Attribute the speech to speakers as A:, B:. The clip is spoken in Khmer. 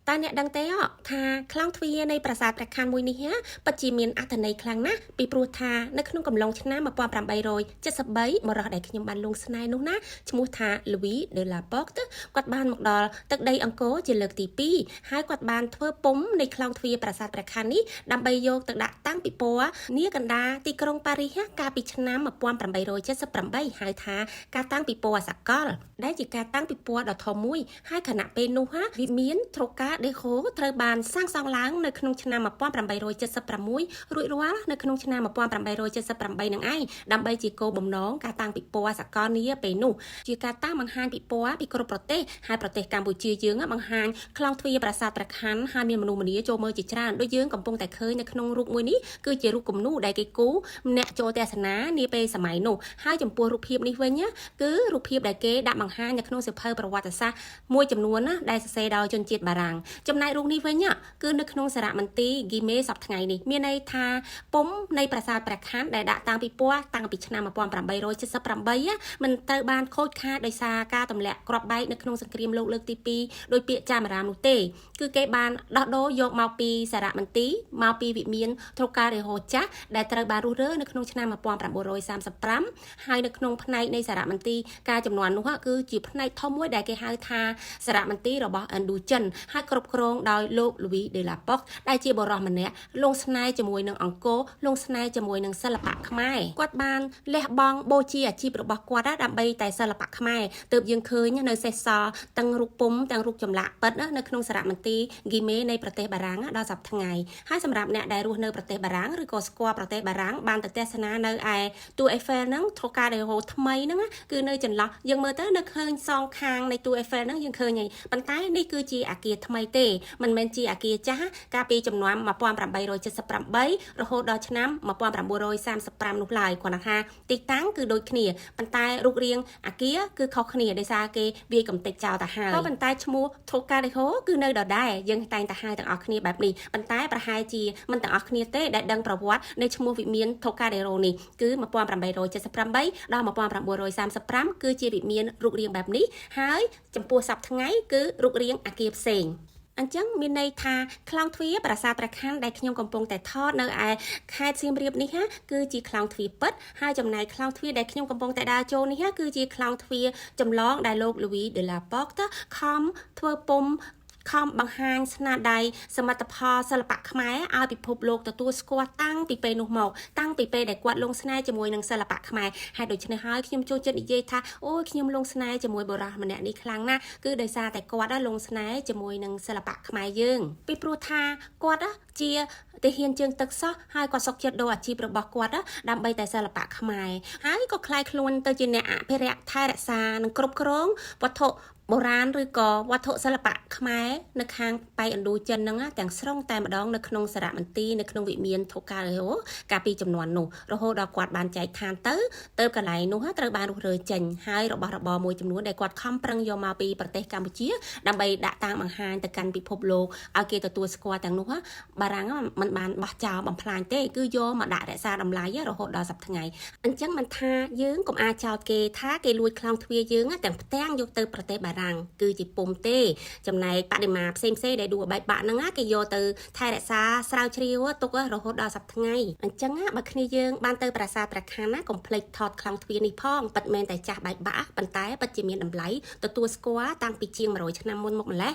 A: តាអ្នកដឹងទេថាខ្លាំងទ្វារនៃប្រាសាទព្រះខ័នមួយនេះពិតជាមានអត្ថន័យខ្លាំងណាស់ពីព្រោះថានៅក្នុងកំឡុងឆ្នាំ1873មករស់ដែលខ្ញុំបានលងស្នេហ៍នោះណាឈ្មោះថា Louis de la Porte គាត់បានមកដល់ទឹកដីអង្គរជាលើកទី2ហើយគាត់បានធ្វើពុម្ពនៃខ្លោងទ្វារប្រាសាទព្រះខ័ននេះដើម្បីយកទៅដាក់តាំងពិព័រណ៍នាកណ្ដាលទីក្រុងប៉ារីសកាលពីឆ្នាំ1878ហៅថាការតាំងពិព័រណ៍សកលដែលជាការតាំងពិព័រណ៍ដ៏ធំមួយហើយខណៈពេលនោះវិមានត្រកាដេខូត្រូវបានសាងសង់ឡើងនៅក្នុងឆ្នាំ1876រួចរាល់នៅក្នុងឆ្នាំ1878នឹងឯងដើម្បីជាគោលបំណងការតាំងពិព័រណ៍សកលនាពេលនោះជាការតាំងបង្ហាញពិព័រណ៍ពីគ្រប់ប្រទេសហើយប្រទេសកម្ពុជាយើងបង្ហាញខ្លោងទ្វារប្រាសាទព្រះខ័នហើយមានមនុស្សម្នាចូលមើលជាច្រើនដូចយើងកំពុងតែឃើញនៅក្នុងរូបមួយនេះគឺជារូបគំនូរដែលគេគូអ្នកចូលទស្សនានាពេលសម័យនោះហើយចំពោះរូបភាពនេះវិញគឺរូបភាពដែលគេដាក់បង្ហាញនៅក្នុងសៀវភៅប្រវត្តិសាស្ត្រមួយចំនួនណាដែលសរសេរដោយជនជាតិបារាំងចំណែករូបនេះវិញគឺនៅក្នុងសារមន្ទីរហ្គីមេសប្តាហ៍ថ្ងៃនេះមានន័យថាពុម្ពនៃប្រាសាទព្រះខ័នដែលដាក់តាំងពិព័រណ៍តាំងពីឆ្នាំ1878មិនត្រូវបានខូចខាតដោយសារការទម្លាក់គ្រាប់បែកនៅក្នុងសង្គ្រាមលោកលើកទី2ដោយពាក្យចាមរាមនោះទេគឺគេបានដោះដូរយកមកពីសារមន្ទីរមកពីវិមានត្រកាដេហូចាស់ដែលត្រូវបានរុះរើនៅក្នុងឆ្នាំ1935ហើយនៅក្នុងផ្នែកនៃសារមន្ទីរការចំនួននោះគឺជាផ្នែកធំមួយដែលគេហៅថាសារមន្ទីររបស់ឥណ្ឌូចិនហើយគ្រប់គ្រងដោយលោក Louis de la Porte ដែលជាបុរសម្នាក់លងស្នេហ៍ជាមួយនឹងអង្គរលងស្នេហ៍ជាមួយនឹងសិល្បៈខ្មែរគាត់បានលះបង់បូជាអាជីពរបស់គាត់ដើម្បីតែសិល្បៈខ្មែរទើបយើងឃើញនៅសេសសល់ទាំងរូបពុម្ពទាំងរូបចម្លាក់ពិតនៅក្នុងសារមន្ទីរហ្គីមេនៃប្រទេសបារាំងដល់សប្តាហ៍ថ្ងៃហើយសម្រាប់អ្នកដែលរស់នៅប្រទេសបារាំងឬក៏ស្គាល់ប្រទេសបារាំងបានទៅទស្សនានៅឯទូ Eiffel ហ្នឹងថូកាដេហូថ្មីហ្នឹងគឺនៅចន្លោះយើងមើលទៅនៅឃើញសងខាងនៃទូ Eiffel ហ្នឹងយើងឃើញហើយប៉ុន្តែនេះគឺជាអគារថ្មីទេមិនមែនជាអគារចាស់កាលពីចំនួន1878រហូតដល់ឆ្នាំ1935នោះឡើយគាត់ថាទីតាំងគឺដូចគ្នាប៉ុន្តែរូបរាងអគារគឺខុសគ្នាដោយសារគេវាយកំទេចចោលទៅហើយប៉ុន្តែឈ្មោះថូកាដេហូគឺនៅដដែលយើងតែងតែហៅទាំងអស់គ្នាបែបនេះប៉ុន្តែប្រហែលជាមិនទាំងអស់គ្នាទេដែលដឹងប្រវត្តិនៃឈ្មោះវិមានថូកាដេហូនេះគឺ1878ដល់1935គឺជាវិមានរូបរាងបែបនេះហើយចំពោះសប្តាហ៍ថ្ងៃគឺរូបរាងអគារផ្សេងអញ្ចឹងមានន័យថាខ្លោងទ្វារប្រាសាទព្រះខ័នដែលខ្ញុំកំពុងតែថតនៅឯខេត្តសៀមរាបនេះគឺជាខ្លោងទ្វារពិតហើយចំណែកខ្លោងទ្វារដែលខ្ញុំកំពុងតែដើរចូលនេះគឺជាខ្លោងទ្វារចម្លងដែលលោក Louis de la Porte ខំធ្វើពុម្ពខំបង្ហាញស្នាដៃសមិទ្ធផលសិល្បៈខ្មែរឲ្យពិភពលោកទទួលស្គាល់តាំងពីពេលនោះមកតាំងពីពេលដែលគាត់លងស្នេហ៍ជាមួយនឹងសិល្បៈខ្មែរហើយដូច្នេះហើយខ្ញុំចូលចិត្តនិយាយថាអូយខ្ញុំលងស្នេហ៍ជាមួយបុរសម្នាក់នេះខ្លាំងណាស់គឺដោយសារតែគាត់លងស្នេហ៍ជាមួយនឹងសិល្បៈខ្មែរយើងពីព្រោះថាគាត់ជាទាហានជើងទឹកសោះហើយគាត់សុខចិត្តដូរអាជីពរបស់គាត់ដើម្បីតែសិល្បៈខ្មែរហើយក៏คล้ายខ្លួនទៅជាអ្នកអភិរក្សថែរក្សានិងគ្រប់គ្រងវត្ថុបុរាណឬក៏វត្ថុសិល្បៈខ្មែរនៅខាងប៉ៃឥណ្ឌូចិនហ្នឹងទាំងស្រុងតែម្ដងនៅក្នុងសារមន្ទីរនៅក្នុងវិមានថូកាដេហូកាលពីចំនួននោះរហូតដល់គាត់បានចែកឋានទៅកន្លែងនោះត្រូវបានរុះរើចេញហើយរបស់របរមួយចំនួនដែលគាត់ខំប្រឹងយកមកពីប្រទេសកម្ពុជាដើម្បីដាក់តាំងបង្ហាញទៅកាន់ពិភពលោកឲ្យគេទទួលស្គាល់ទាំងនោះបារាំងមិនបានបោះចោលបំផ្លាញទេគឺយកមកដាក់រក្សាតម្លៃរហូតដល់សប្តាហ៍ថ្ងៃអញ្ចឹងមិនថាយើងកុំអាចចោទគេថាគេលួចខ្លោងទ្វារយើងទាំងផ្ទាំងយកទៅប្រទេសបារាំងគឺជាពុំទេចំណែកបដិមាផ្សេងដែលដួលបែកបាក់ហ្នឹងគេយកទៅថែរក្សាស្រាវជ្រាវទុករហូតដល់សប្តាហ៍ថ្ងៃអញ្ចឹងបើគ្នាយើងបានទៅប្រាសាទព្រះខ័នកុំភ្លេចថតខ្លោងទ្វារនេះផងពិតមែនតែចាស់បែកបាក់ប៉ុន្តែពិតជាមានតម្លៃទទួលស្គាល់តាំងពីជាង100ឆ្នាំមុនមកម្លេះ